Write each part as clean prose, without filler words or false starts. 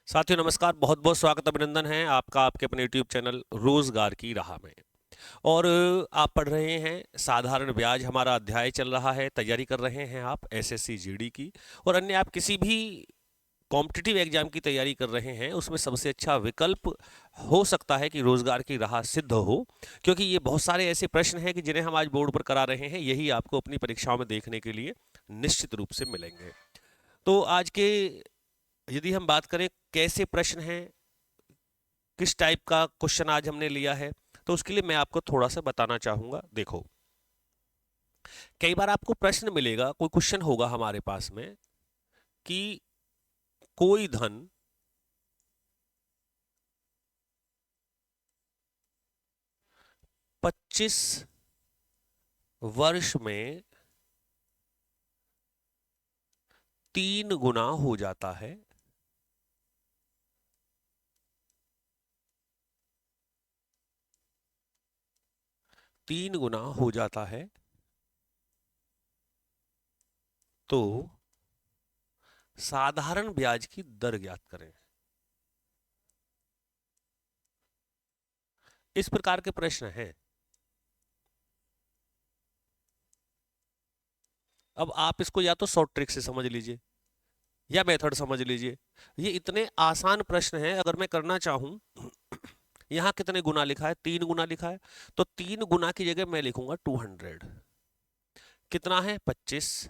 साथियों नमस्कार, बहुत बहुत स्वागत अभिनंदन है आपका आपके अपने यूट्यूब चैनल रोजगार की राह में। और आप पढ़ रहे हैं साधारण ब्याज, हमारा अध्याय चल रहा है। तैयारी कर रहे हैं आप एसएससी जीडी की और अन्य आप किसी भी कॉम्पिटिटिव एग्जाम की तैयारी कर रहे हैं, उसमें सबसे अच्छा विकल्प हो सकता है कि रोजगार की राह सिद्ध हो, क्योंकि ये बहुत सारे ऐसे प्रश्न हैं कि जिन्हें हम आज बोर्ड पर करा रहे हैं, यही आपको अपनी परीक्षाओं में देखने के लिए निश्चित रूप से मिलेंगे। तो आज के यदि हम बात करें कैसे प्रश्न हैं, किस टाइप का क्वेश्चन आज हमने लिया है, तो उसके लिए मैं आपको थोड़ा सा बताना चाहूंगा। देखो, कई बार आपको प्रश्न मिलेगा, कोई क्वेश्चन होगा हमारे पास में कि कोई धन 25 वर्ष में 3 गुना हो जाता है। तीन गुना हो जाता है तो साधारण ब्याज की दर ज्ञात करें। इस प्रकार के प्रश्न हैं। अब आप इसको या तो शॉर्ट ट्रिक से समझ लीजिए या मेथड समझ लीजिए। ये इतने आसान प्रश्न हैं, अगर मैं करना चाहूं, यहां कितने गुना लिखा है? 3 गुना लिखा है, तो 3 गुना की जगह मैं लिखूंगा 200। कितना है? 25।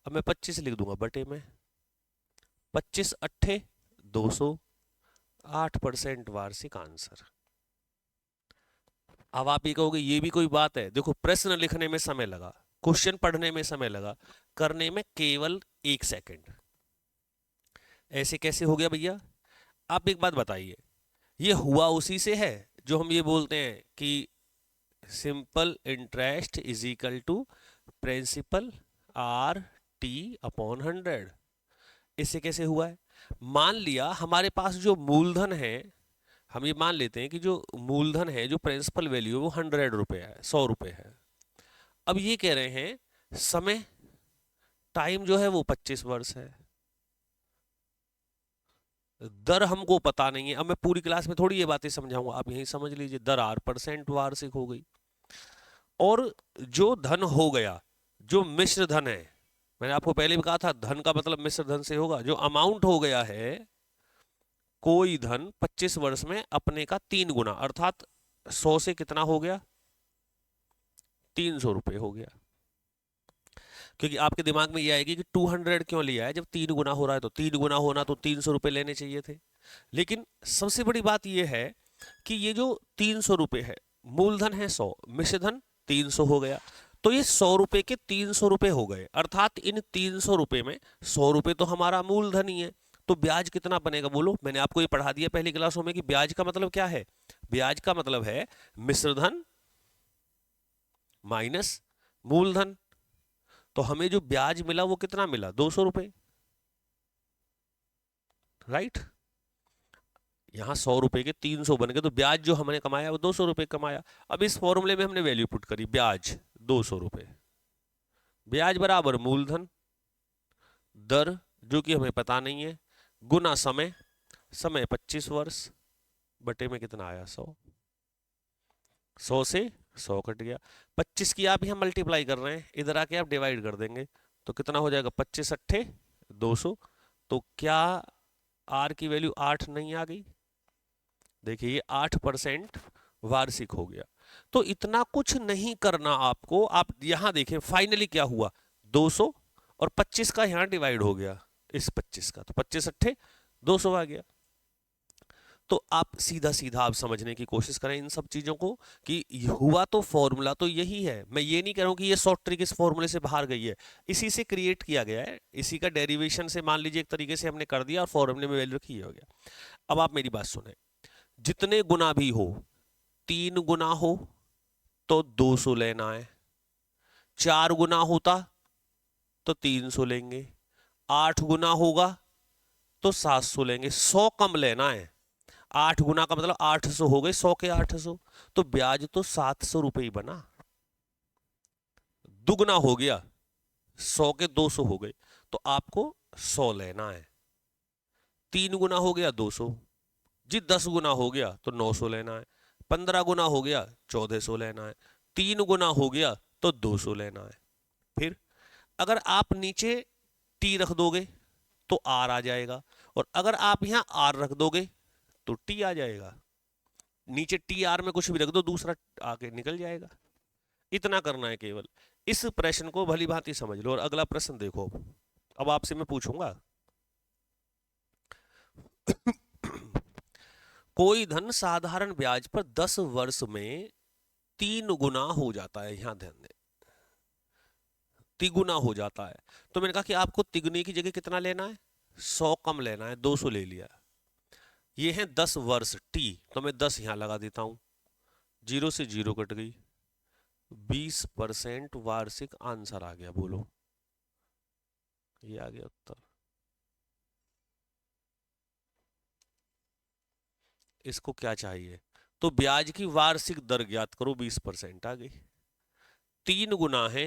अब मैं 25 लिख दूंगा बटे में 25 अट्ठे 200, 8% वार्षिक आंसर। अब आप ये कहोगे ये भी कोई बात है? देखो, प्रश्न लिखने में समय लगा, क्वेश्चन पढ़ने में समय लगा, करने में केवल 1 सेकंड। ऐसे कैसे हो गया भैया? आप एक बात बताइए, ये हुआ उसी से है जो हम ये बोलते हैं कि simple interest is equal to principal R T upon 100। इससे कैसे हुआ है? मान लिया हमारे पास जो मूलधन है, हम ये मान लेते हैं कि जो मूलधन है, जो प्रिंसिपल वैल्यू है, वो 100 रुपये है, 100 रुपये है। अब ये कह रहे हैं समय, टाइम जो है वो 25 वर्ष है, दर हमको पता नहीं है। अब मैं पूरी क्लास में थोड़ी ये बातें समझाऊंगा, आप यही समझ लीजिए, दर 8% वार्षिक हो गई। और जो धन हो गया, जो मिश्र धन है, मैंने आपको पहले भी कहा था धन का मतलब मिश्र धन से होगा। जो अमाउंट हो गया है, कोई धन 25 वर्ष में अपने का 3 गुना, अर्थात 100 से कितना हो गया? 300 रुपये हो गया। क्योंकि आपके दिमाग में ये आएगी कि 200 क्यों लिया है, जब 3 गुना हो रहा है तो 3 गुना होना तो 300 रुपये लेने चाहिए थे। लेकिन सबसे बड़ी बात यह है कि ये जो 300 रुपये है, मूलधन है 100, मिश्रधन 300 हो गया, तो ये 100 रुपये के 300 रुपये हो गए, अर्थात इन 300 रुपये में 100 रुपये तो हमारा मूलधन ही है। तो ब्याज कितना बनेगा बोलो? मैंने आपको ये पढ़ा दिया पहली क्लासों में कि ब्याज का मतलब क्या है। ब्याज का मतलब है मिश्रधन माइनस मूलधन। तो हमें जो ब्याज मिला वो कितना मिला? 200 रुपये, राइट। यहां 100 रुपये के 300 बन गए, तो ब्याज जो हमने कमाया वो 200 रुपये कमाया। अब इस फॉर्मूले में हमने वैल्यू पुट करी, ब्याज 200 रुपये, ब्याज बराबर मूलधन, दर जो कि हमें पता नहीं है, गुना समय, समय 25 वर्ष, बटे में कितना आया? 100। 100 से 100 कट गया, 25 की आप यहां मल्टीप्लाई कर रहे हैं, इधर आके आप डिवाइड कर देंगे तो कितना हो जाएगा? 25 अट्ठे 200। तो क्या आर की वैल्यू 8 नहीं आ गई? देखिए, ये 8% वार्षिक हो गया। तो इतना कुछ नहीं करना आपको। आप यहां देखें फाइनली क्या हुआ, 200 और 25 का यहां डिवाइड हो गया इस 25 का, तो 25 अट्ठे 200 आ गया। तो आप सीधा सीधा आप समझने की कोशिश करें इन सब चीजों को कि हुआ तो फॉर्मूला तो यही है। मैं ये नहीं कह रहा हूं कि ये शॉर्ट ट्रिक इस फॉर्मूले से बाहर गई है, इसी से क्रिएट किया गया है, इसी का डेरिवेशन से मान लीजिए एक तरीके से हमने कर दिया और फॉर्मूले में वैल्यू रखी हो गया। अब आप मेरी बात सुने, जितने गुना भी हो, 3 गुना हो तो 200 लेना है, 4 गुना होता तो 300 लेंगे, 8 गुना होगा तो 700 लेंगे, 100 कम लेना है। 8 गुना का मतलब 800 हो गए, 100 के 800, तो ब्याज तो 700 रुपये ही बना, दुगना हो गया, 100 के 200 हो गए, तो आपको 100 लेना है। 3 गुना हो गया 200 जी, 10 गुना हो गया तो 900 लेना है, 15 गुना हो गया 1400 लेना है, 3 गुना हो गया तो 200 लेना है। फिर अगर आप नीचे टी रख दोगे तो आर आ जाएगा, और अगर आप यहां आर रख दोगे तो टी आ जाएगा। नीचे टी आर में कुछ भी रख दो, दूसरा आके निकल जाएगा। इतना करना है केवल। इस प्रश्न को भली भांति समझ लो और अगला प्रश्न देखो। अब आपसे मैं पूछूंगा कोई धन साधारण ब्याज पर 10 वर्ष में 3 गुना हो जाता है, यहां ध्यान दें, तिगुना हो जाता है। तो मैंने कहा कि आपको तिगुने की जगह कितना लेना है, 100 कम लेना है, 200 ले लिया। ये है 10 वर्ष टी, तो मैं 10 यहां लगा देता हूं, 0 से 0 कट गई, 20% वार्षिक आंसर आ गया। बोलो, ये आ गया उत्तर। इसको क्या चाहिए, तो ब्याज की वार्षिक दर ज्ञात करो, 20% आ गई। 3 गुना है,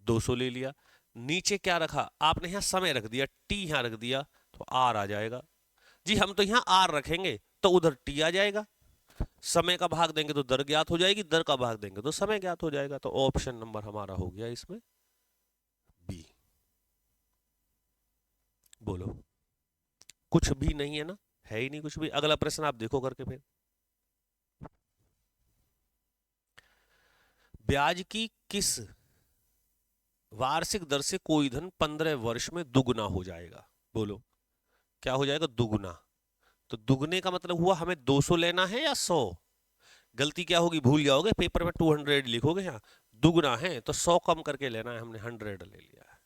200 ले लिया। नीचे क्या रखा आपने, यहां समय रख दिया, टी यहां रख दिया, तो आर आ जाएगा। जी हम तो यहां आर रखेंगे तो उधर टी आ जाएगा। समय का भाग देंगे तो दर ज्ञात हो जाएगी, दर का भाग देंगे तो समय ज्ञात हो जाएगा। तो ऑप्शन नंबर हमारा हो गया इसमें बी। बोलो, कुछ भी नहीं है ना, है ही नहीं कुछ भी। अगला प्रश्न आप देखो करके फिर। ब्याज की किस वार्षिक दर से कोई धन 15 वर्ष में दुगुना हो जाएगा। बोलो, क्या हो जाएगा, दुगुना। तो दुगने का मतलब हुआ हमें 200 लेना है या 100। गलती क्या होगी, भूल जाओगे, पेपर में 200 लिखोगे, यहाँ दुगुना है तो 100 कम करके लेना है, हमने 100 ले लिया है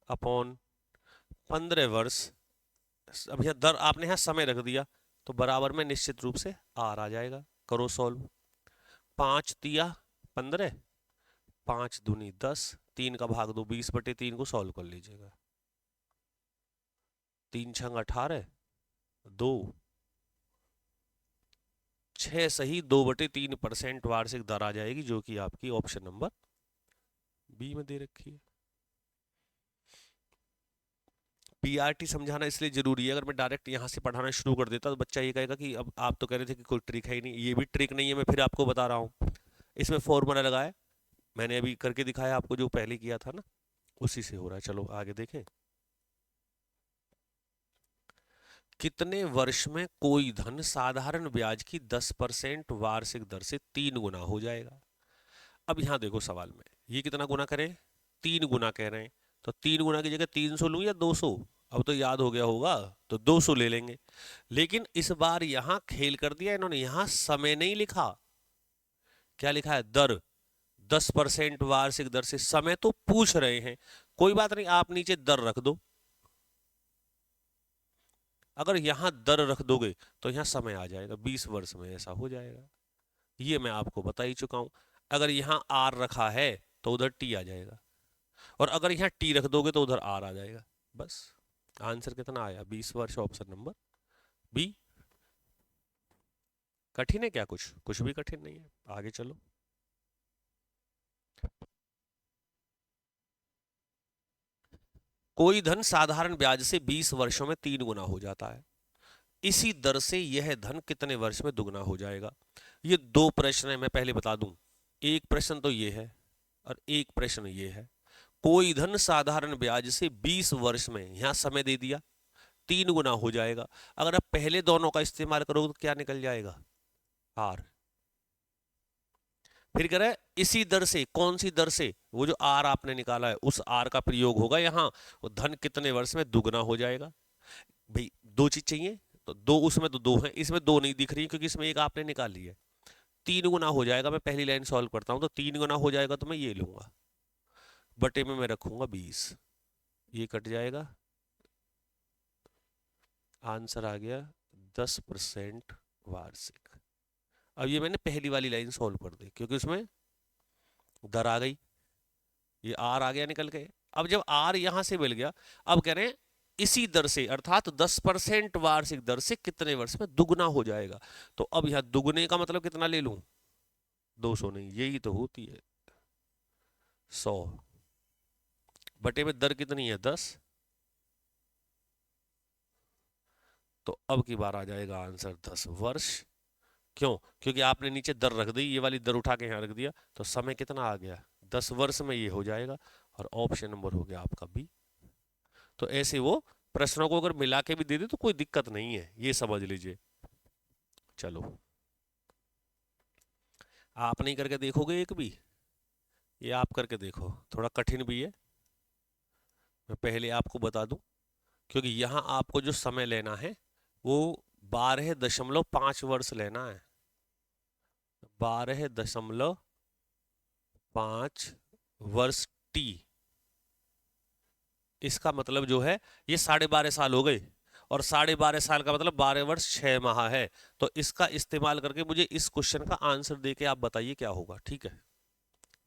अपॉन 15 वर्ष। अब यहाँ दर आपने यहाँ समय रख दिया तो बराबर में निश्चित रूप से आर आ जाएगा। करो सॉल्व, 5 तिया 15, 5 दूनी 10, 3 का भाग दो, 20/3 को सॉल्व कर लीजिएगा। 3 छंग 18, 2 6 सही 2/3% वार्षिक दर आ जाएगी, जो कि आपकी ऑप्शन नंबर बी में दे रखी है। पीआरटी समझाना इसलिए जरूरी है, अगर मैं डायरेक्ट यहां से पढ़ाना शुरू कर देता तो बच्चा ये कहेगा कि अब आप तो कह रहे थे कि कोई ट्रिक है ही नहीं। ये भी ट्रिक नहीं है, मैं फिर आपको बता रहा हूं। इसमें फॉर्मूला लगाया, मैंने अभी करके दिखाया आपको, जो पहले किया था ना, उसी से हो रहा है। चलो आगे देखें। कितने वर्ष में कोई धन साधारण ब्याज की 10% वार्षिक दर से 3 गुना हो जाएगा। अब यहां देखो सवाल में, ये कितना गुना करें, 3 गुना कह रहे हैं, तो 3 गुना की जगह 300 लूं या 200। अब तो याद हो गया होगा, तो 200 ले लेंगे। लेकिन इस बार यहां खेल कर दिया इन्होंने, यहां समय नहीं लिखा, क्या लिखा है, दर। 10% वार्षिक दर से, समय तो पूछ रहे हैं, कोई बात नहीं, आप नीचे दर रख दो। अगर यहां दर रख दोगे तो यहां समय आ जाएगा, 20 वर्ष में ऐसा हो जाएगा। ये मैं आपको बता ही चुका हूं। अगर यहां आर रखा है तो उधर टी आ जाएगा, और अगर यहां टी रख दोगे तो उधर आर आ जाएगा। बस आंसर कितना आया, 20 वर्ष, ऑप्शन नंबर बी। कठिन है क्या, कुछ कुछ भी कठिन नहीं है। आगे चलो। कोई धन साधारण ब्याज से 20 वर्षों में 3 गुना हो जाता है, इसी दर से यह धन कितने वर्ष में दुगना हो जाएगा। ये दो प्रश्न है, मैं पहले बता दूं। एक प्रश्न तो ये है और एक प्रश्न ये है। कोई धन साधारण ब्याज से 20 वर्ष में, यहां समय दे दिया, 3 गुना हो जाएगा। अगर आप पहले दोनों का इस्तेमाल करोगे तो क्या निकल जाएगा, आर। फिर कह रहा है इसी दर से, कौन सी दर से, वो जो आर आपने निकाला है उस आर का प्रयोग होगा यहां, वो धन कितने वर्ष में दुगना हो जाएगा। भाई दो चीज चाहिए, तो दो, उसमें तो दो है, इसमें दो नहीं दिख रही क्योंकि इसमें एक आपने निकाल ली है। 3 गुना हो जाएगा, मैं पहली लाइन सॉल्व करता हूं, तो 3 गुना हो जाएगा तो मैं ये लूंगा, बटे में मैं रखूंगा 20, ये कट जाएगा, आंसर आ गया 10% वार्षिक। अब ये मैंने पहली वाली लाइन सॉल्व कर दी क्योंकि उसमें दर आ गई, ये आर आ गया निकल के। अब जब आर यहां से मिल गया, अब कह रहे हैं इसी दर से, अर्थात 10% वार्षिक दर से कितने वर्ष में दुगना हो जाएगा। तो अब यहां दुगने का मतलब कितना ले लूं, 200 नहीं, यही तो होती है 100, बटे में दर कितनी है 10, तो अब की बार आ जाएगा आंसर 10 वर्ष। क्यों? क्योंकि आपने नीचे दर रख दी, ये वाली दर उठा के यहाँ रख दिया, तो समय कितना आ गया? 10 वर्ष में ये हो जाएगा। और ऑप्शन नंबर हो गया आपका बी। तो ऐसे वो प्रश्नों को अगर मिला के भी दे दे तो कोई दिक्कत नहीं है, ये समझ लीजिए। चलो, आप नहीं करके देखोगे एक भी? ये आप करके देखो, थोड़ा कठिन भी है, मैं पहले आपको बता दूं। क्योंकि यहाँ आपको जो समय लेना है वो 12.5 वर्ष लेना है। 12.5 वर्ष टी। इसका मतलब जो है ये 12.5 साल हो गए, और 12.5 साल का मतलब 12 वर्ष 6 माह है। तो इसका इस्तेमाल करके मुझे इस क्वेश्चन का आंसर देके आप बताइए क्या होगा। ठीक है,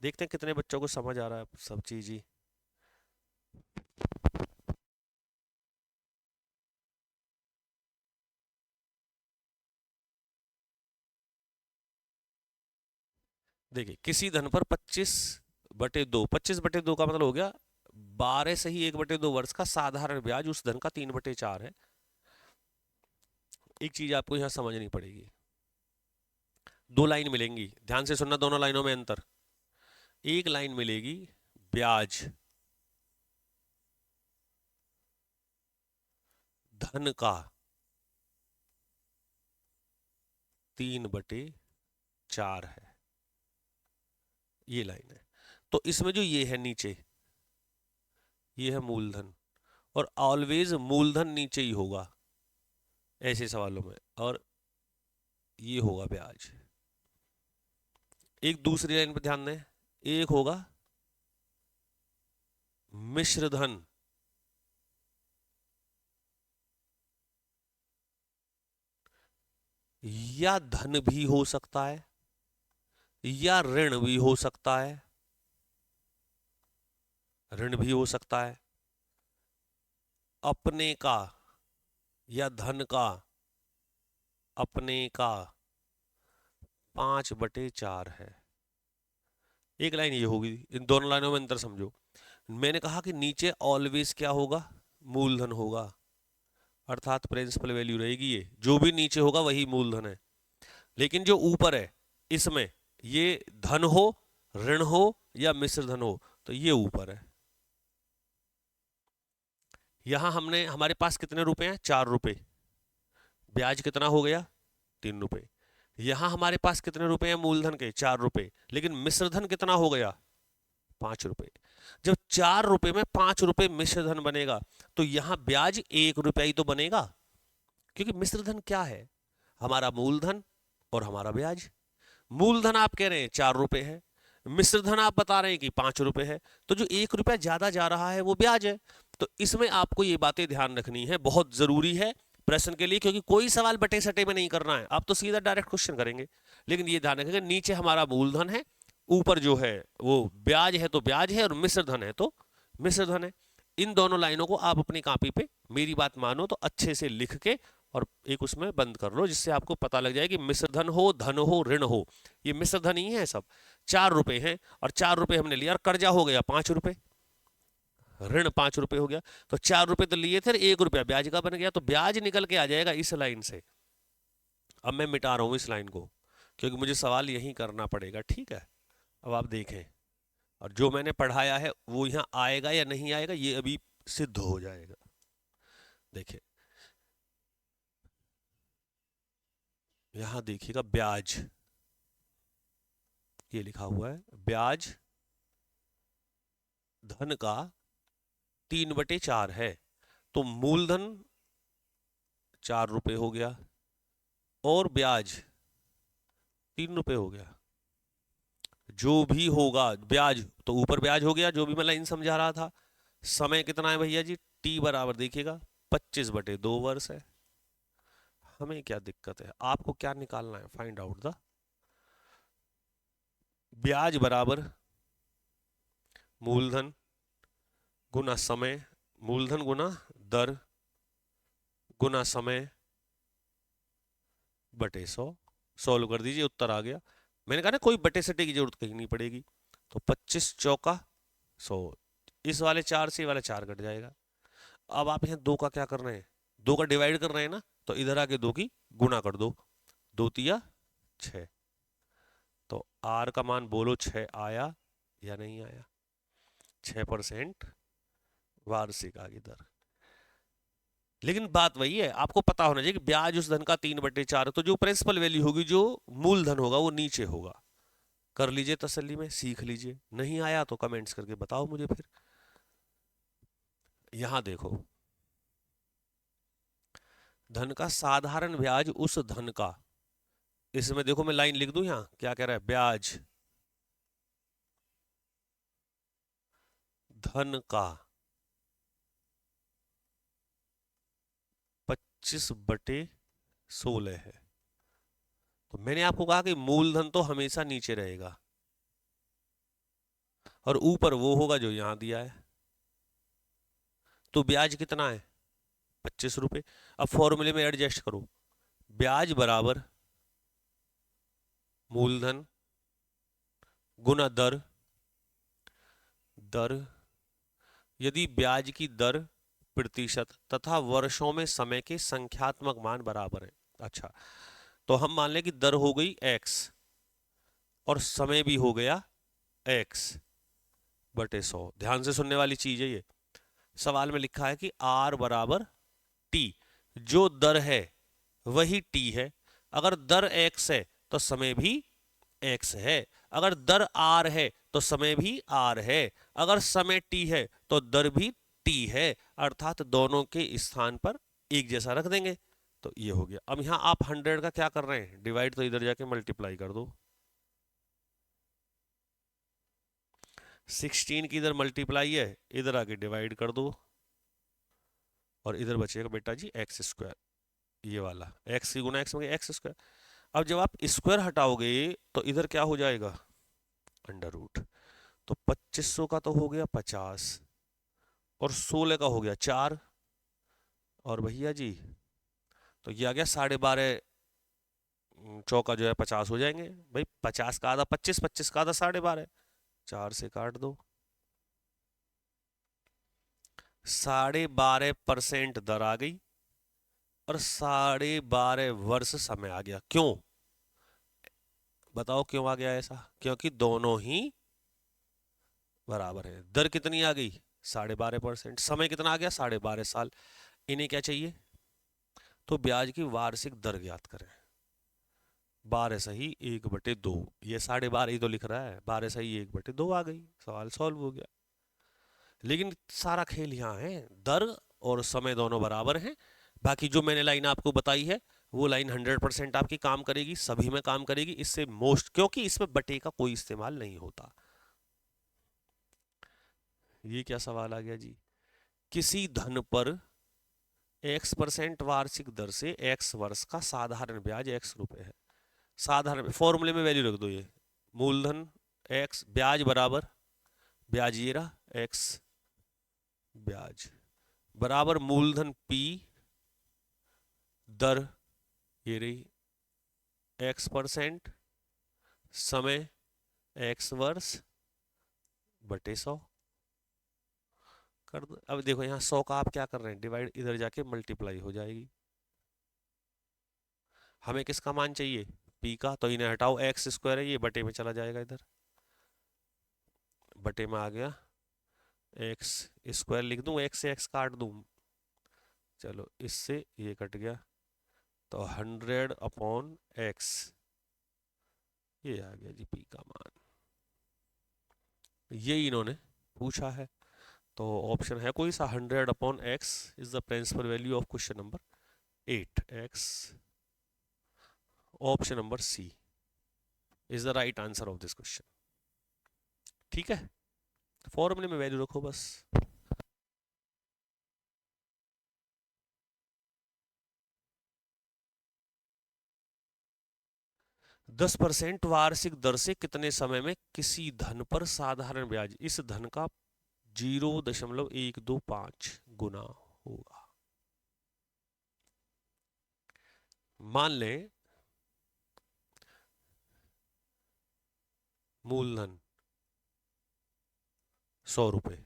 देखते हैं कितने बच्चों को समझ आ रहा है सब चीज ही। देखिए, किसी धन पर 25/2, 25/2 का मतलब हो गया 12 से ही 1/2 वर्ष का साधारण ब्याज, उस धन का 3/4 है। एक चीज आपको यहां समझनी पड़ेगी, दो लाइन मिलेंगी, ध्यान से सुनना, दोनों लाइनों में अंतर। एक लाइन मिलेगी ब्याज धन का 3/4 है, ये लाइन है। तो इसमें जो ये है नीचे, ये है मूलधन, और ऑलवेज मूलधन नीचे ही होगा ऐसे सवालों में, और ये होगा ब्याज। एक दूसरी लाइन पर ध्यान दें, एक होगा मिश्र धन, या धन भी हो सकता है या ऋण भी हो सकता है, ऋण भी हो सकता है। अपने का या धन का, अपने का 5/4 है। एक लाइन ये होगी, इन दोनों लाइनों में अंतर समझो। मैंने कहा कि नीचे ऑलवेज क्या होगा? मूलधन होगा, अर्थात प्रिंसिपल वैल्यू रहेगी, ये जो भी नीचे होगा वही मूलधन है। लेकिन जो ऊपर है इसमें, ये धन हो, ऋण हो या मिश्र धन हो, तो ये ऊपर है। यहां हमने, हमारे पास कितने रुपए हैं? 4 रुपए। ब्याज कितना हो गया? 3 रुपए। यहां हमारे पास कितने रुपए हैं मूलधन के? 4 रुपए। लेकिन मिश्रधन कितना हो गया? 5 रुपए। जब 4 रुपए में 5 रुपए मिश्रधन बनेगा, तो यहां ब्याज 1 रुपया ही तो बनेगा। क्योंकि मिश्रधन क्या है? हमारा मूलधन और हमारा ब्याज। मूलधन आप कह रहे हैं 4 रुपए है, मिश्रधन आप बता रहे हैं कि 5 रुपए है, तो जो 1 रुपया ज्यादा जा रहा है वो ब्याज है। तो इसमें आपको ये बातें ध्यान रखनी है, बहुत जरूरी है प्रश्न के लिए, क्योंकि कोई सवाल बटे सटे में नहीं करना है, आप तो सीधा डायरेक्ट क्वेश्चन करेंगे। लेकिन ये ध्यान रखेंगे, नीचे हमारा मूलधन है, ऊपर जो है वो ब्याज है तो ब्याज है, और मिश्रधन है तो मिश्रधन है। इन दोनों लाइनों को आप अपनी कॉपी पे, मेरी बात मानो तो अच्छे से लिख के और एक उसमें बंद कर लो, जिससे आपको पता लग जाए कि मिश्रधन हो, धन हो, ऋण हो, ये मिश्रधन ही है सब। 4 रुपए हैं और 4 रुपए हमने लिया, और कर्जा हो गया 5 रुपए, ऋण 5 रुपए हो गया। तो 4 रुपए तो लिए थे, 1 रुपया ब्याज का बन गया, तो ब्याज निकल के आ जाएगा इस लाइन से। अब मैं मिटा रहा हूं इस लाइन को, क्योंकि मुझे सवाल यही करना पड़ेगा। ठीक है, अब आप देखें, और जो मैंने पढ़ाया है वो यहाँ आएगा या नहीं आएगा ये अभी सिद्ध हो जाएगा। देखिए, यहां देखिएगा ब्याज, ये लिखा हुआ है ब्याज धन का 3/4 है। तो मूलधन 4 रुपए हो गया और ब्याज 3 रुपए हो गया। जो भी होगा ब्याज, तो ऊपर ब्याज हो गया, जो भी मैं लाइन समझा रहा था। समय कितना है भैया जी? टी बराबर देखिएगा 25/2 वर्ष है। हमें क्या दिक्कत है? आपको क्या निकालना है? फाइंड आउट द ब्याज बराबर मूलधन गुना समय, मूलधन गुना दर गुना समय बटे 100। सॉल्व कर दीजिए, उत्तर आ गया। मैंने कहा ना, कोई बटे सटे की जरूरत कहीं नहीं पड़ेगी। तो 25 चौका 100, इस वाले 4 से वाला 4 कट जाएगा। अब आप यहाँ 2 का क्या कर रहे हैं? 2 का डिवाइड कर रहे हैं ना, तो इधर आके 2 की गुणा कर दो, 2 तिया 6। तो आर का मान बोलो 6 आया या नहीं आया? 6% वार्षिक आगे दर। लेकिन बात वही है, आपको पता होना चाहिए कि ब्याज उस धन का 3/4 है, तो जो प्रिंसिपल वैल्यू होगी, जो मूलधन होगा, वो नीचे होगा। कर लीजिए तसल्ली में, सीख लीजिए। नहीं आया तो कमेंट्स करके बताओ मुझे फिर। यहां देखो, धन का साधारण ब्याज उस धन का, इसमें देखो मैं लाइन लिख दूं, यहां क्या कह रहा है, ब्याज धन का 25/16 है। तो मैंने आपको कहा कि मूलधन तो हमेशा नीचे रहेगा और ऊपर वो होगा जो यहां दिया है। तो ब्याज कितना है? 25 रुपए। अब फॉर्मूले में एडजस्ट करो, ब्याज बराबर मूलधन गुना दर। दर, यदि ब्याज की दर प्रतिशत तथा वर्षों में समय के संख्यात्मक मान बराबर है। अच्छा, तो हम मान लें कि दर हो गई x और समय भी हो गया x/100। ध्यान से सुनने वाली चीज है ये। सवाल में लिखा है कि r बराबर t, जो दर है वही t है। अगर दर x है तो समय भी x है। अगर दर r है तो समय भी r है। अगर समय t है तो दर भी t है, अर्थात दोनों के स्थान पर एक जैसा रख देंगे। तो ये हो गया। अब यहां आप 100 का क्या कर रहे हैं, डिवाइड, तो इधर जाके मल्टीप्लाई कर दो। 16 की इधर मल्टीप्लाई है, इधर आके डिवाइड कर दो, और इधर बचेगा बेटा जी x²। ये वाला x की गुना x में x²। अब जब आप स्क्वायर हटाओगे तो इधर क्या हो जाएगा, अंडर रूट। तो 2500 का तो हो गया 50, और 16 का हो गया 4, और भैया जी तो ये आ गया 12.5, चौका जो है 50 हो जाएंगे भाई। 50 का आधा 25, 25 का आधा 12.5, 4 से काट दो। 12.5% दर आ गई और 12.5 वर्ष समय आ गया। क्यों बताओ, क्यों आ गया ऐसा? क्योंकि दोनों ही बराबर है। दर कितनी आ गई, 12.5%। समय कितना आ गया, 12.5 साल। इन्हें क्या चाहिए, तो ब्याज की वार्षिक दर ज्ञात करें। 12 सही 1/2, ये 12.5 ही तो लिख रहा है, 12 सही 1/2 आ गई, सवाल सॉल्व हो गया। लेकिन सारा खेल यहाँ है, दर और समय दोनों बराबर हैं। बाकी जो मैंने लाइन आपको बताई है, वो लाइन 100% आपकी काम करेगी, सभी में काम करेगी। इससे मोस्ट, क्योंकि इसमें बटे का कोई इस्तेमाल नहीं होता। ये क्या सवाल आ गया जी, किसी धन पर x% वार्षिक दर से x वर्ष का साधारण ब्याज x रुपए है। साधारण फॉर्मूले में वैल्यू रख दो, ये मूलधन x, ब्याज बराबर, ब्याज ये रहा x, ब्याज बराबर मूलधन p, दर ये रही x%, समय x वर्ष बटे 100 कर दो। अब देखो यहाँ 100 का आप क्या कर रहे हैं, डिवाइड, इधर जाके मल्टीप्लाई हो जाएगी। हमें किसका मान चाहिए, p का, तो इन्हें हटाओ, x² है, ये बटे में चला जाएगा, इधर बटे में आ गया x² लिख दूं, x से x काट दूं, चलो इससे ये कट गया, तो 100/x, ये आ गया जी p का मान। ये इन्होंने पूछा है, तो ऑप्शन है कोई सा, 100/x is the principal value of question number 8x। Option number C is the right answer of this question. ठीक है, फॉर्मूले में वैल्यू रखो बस। दस परसेंट वार्षिक दर से कितने समय में किसी धन पर साधारण ब्याज इस धन का 0.125 गुना होगा। मान लें मूलधन 100 रुपए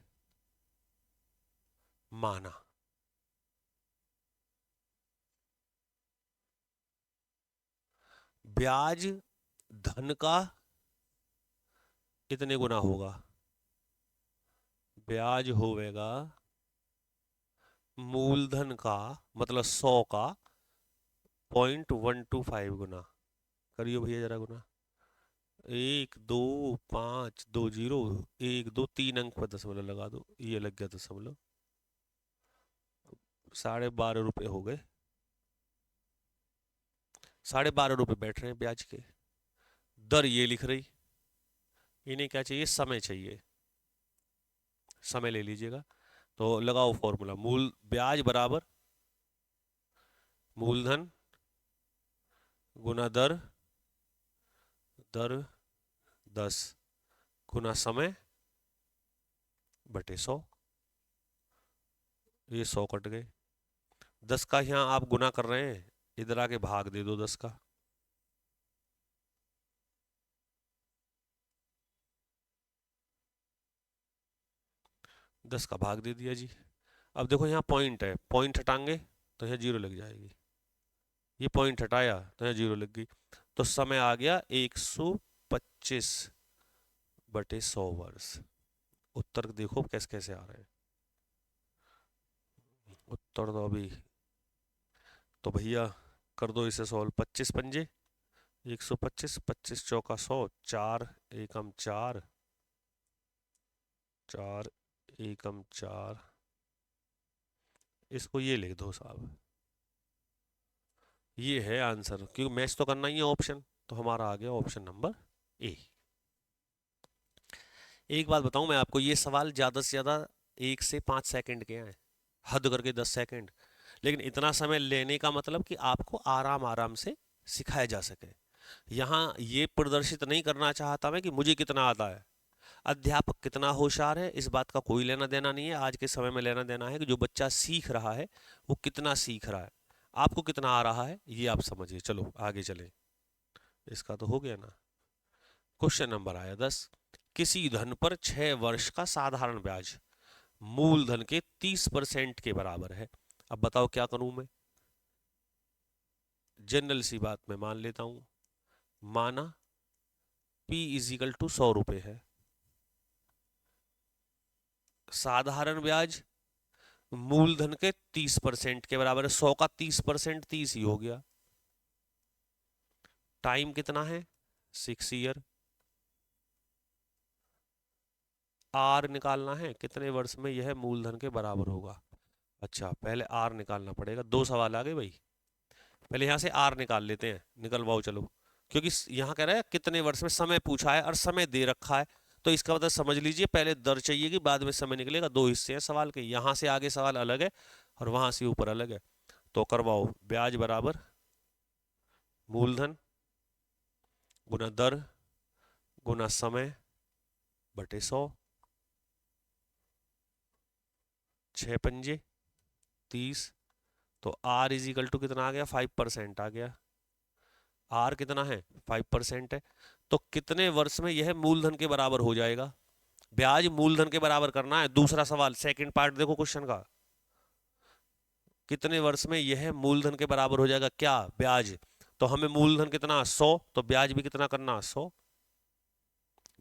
माना, ब्याज धन का इतने गुना होगा, ब्याज होवेगा मूलधन का मतलब 100 का 0.125 गुना। करियो भैया जरा गुना, 1 2 5 2 0 1 2 3 अंक पर दशमलव लगा दो, ये लग गया दशमलव, 12.5 रुपये हो गए, 12.5 रुपये बैठ रहे हैं ब्याज के। दर ये लिख रही, इन्हें क्या चाहिए, समय चाहिए, समय ले लीजिएगा। तो लगाओ फॉर्मूला, मूल ब्याज बराबर मूलधन गुना दर, दर 10 गुना समय बटे 100, ये 100 कट गए, 10 का यहाँ आप गुना कर रहे हैं, इधर आके भाग दे दो 10 का, दस का भाग दे दिया जी। अब देखो यहाँ पॉइंट है, पॉइंट हटाएंगे तो यहाँ 0 लग जाएगी, ये पॉइंट हटाया तो यहाँ 0 लग गई, तो समय आ गया 125 बटे 100 वर्ष। उत्तर देखो कैसे कैसे आ रहे हैं, उत्तर तो अभी तो भैया कर दो इसे सॉल्व, 25 पंजे 125, 25 चौका 100, 4 एकम 4, 4 एकम 4, इसको ये लिख दो साहब, ये है आंसर, क्योंकि मैच तो करना ही है ऑप्शन, तो हमारा आ गया ऑप्शन नंबर ए। एक बात बताऊं मैं आपको, ये सवाल ज़्यादा से ज़्यादा 1 से 5 सेकंड के हैं, हद करके 10 सेकंड, लेकिन इतना समय लेने का मतलब कि आपको आराम आराम से सिखाया जा सके। यहाँ ये प्रदर्शित नहीं करना चाहता मैं कि मुझे कितना आता है, अध्यापक कितना होशियार है इस बात का कोई लेना देना नहीं है, आज के समय में लेना देना है कि जो बच्चा सीख रहा है वो कितना सीख रहा है, आपको कितना आ रहा है ये आप समझिए। चलो आगे चलें, इसका तो हो गया ना। क्वेश्चन नंबर आया 10, किसी धन पर 6 वर्ष का साधारण ब्याज मूलधन के 30% के बराबर है। अब बताओ क्या करूं मैं, जनरल सी बात मैं मान लेता हूं, माना P इजिकल टू 100 रुपये है, साधारण ब्याज मूलधन के 30% के बराबर है, 100 का 30% 30 ही हो गया, टाइम कितना है 6 ईयर, आर निकालना है कितने वर्ष में यह मूलधन के बराबर होगा। अच्छा पहले आर निकालना पड़ेगा, 2 सवाल आ गए भाई, पहले यहां से आर निकाल लेते हैं, निकलवाओ चलो, क्योंकि यहां कह रहा है कितने वर्ष में, समय पूछा है और समय दे रखा है, तो इसका मतलब समझ लीजिए पहले दर चाहिए कि बाद में समय निकलेगा, 2 हिस्से हैं सवाल के, यहां से आगे सवाल अलग है और वहां से ऊपर अलग है। तो करवाओ, ब्याज बराबर मूलधन गुना दर गुना समय बटे 100, 6 पंजे 30, तो आर इजिकल टू कितना आ गया 5% आ गया, आर कितना है 5% है, तो कितने वर्ष में यह मूलधन के बराबर हो जाएगा, ब्याज मूलधन के बराबर करना है। दूसरा सवाल सेकंड पार्ट देखो क्वेश्चन का, कितने वर्ष में यह मूलधन के बराबर हो जाएगा क्या, ब्याज, तो हमें मूलधन कितना 100, तो ब्याज भी कितना करना 100,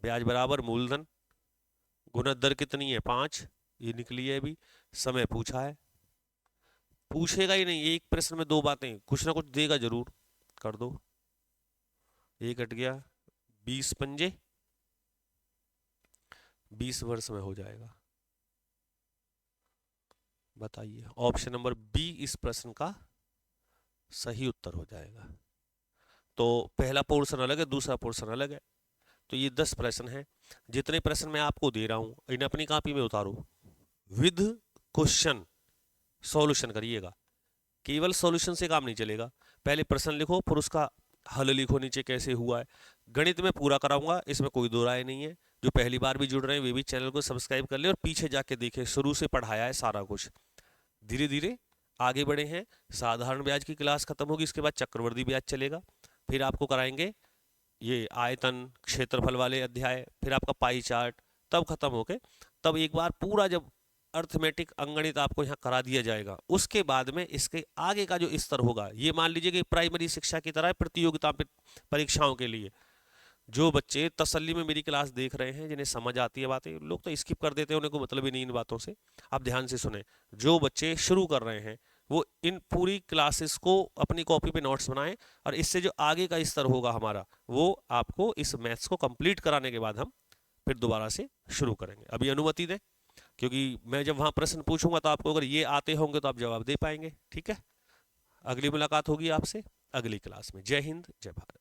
ब्याज बराबर मूलधन गुना दर कितनी है 5, ये निकली है अभी, समय पूछा है, पूछेगा ही नहीं, एक प्रश्न में 2 बातें, कुछ ना कुछ देगा जरूर, कर दो, ये कट गया, 20 पंजे 20 वर्ष में हो जाएगा। बताइए ऑप्शन नंबर बी इस प्रश्न का सही उत्तर हो जाएगा। तो पहला पोर्शन अलग है, दूसरा पोर्शन अलग है, तो ये 10 प्रश्न हैं, जितने प्रश्न मैं आपको दे रहा हूं इन्हें अपनी कॉपी में उतारो, विद क्वेश्चन सॉल्यूशन करिएगा, केवल सॉल्यूशन से काम नहीं चलेगा, पहले प्रश्न लिखो फिर उसका हल लिखो नीचे कैसे हुआ है। गणित में पूरा कराऊंगा, इसमें कोई दो राय नहीं है, जो पहली बार भी जुड़ रहे हैं वे भी चैनल को सब्सक्राइब कर ले और पीछे जाके देखें, शुरू से पढ़ाया है सारा कुछ, धीरे धीरे आगे बढ़े हैं। साधारण ब्याज की क्लास खत्म होगी, इसके बाद चक्रवृद्धि ब्याज चलेगा, फिर आपको कराएंगे ये आयतन क्षेत्रफल वाले अध्याय, फिर आपका पाई चार्ट, तब खत्म होके तब एक बार पूरा जब अर्थमेटिक अंगणित आपको यहाँ करा दिया जाएगा। उसके बाद में इसके आगे का जो स्तर होगा, ये मान लीजिए कि प्राइमरी शिक्षा की तरह प्रतियोगिता परीक्षाओं के लिए जो बच्चे तसल्ली में मेरी क्लास देख रहे हैं, जिन्हें समझ आती है बातें, लोग तो स्किप कर देते हैं, उन्हें कोई मतलब ही नहीं इन बातों से। आप ध्यान से सुने, जो बच्चे शुरू कर रहे हैं वो इन पूरी क्लासेस को अपनी कॉपी पे नोट्स बनाएं, और इससे जो आगे का स्तर होगा हमारा, वो आपको इस मैथ्स को कंप्लीट कराने के बाद हम फिर दोबारा से शुरू करेंगे। अभी अनुमति दें, क्योंकि मैं जब वहाँ प्रश्न पूछूंगा तो आपको अगर ये आते होंगे तो आप जवाब दे पाएंगे। ठीक है, अगली मुलाकात होगी आपसे अगली क्लास में। जय हिंद, जय भारत।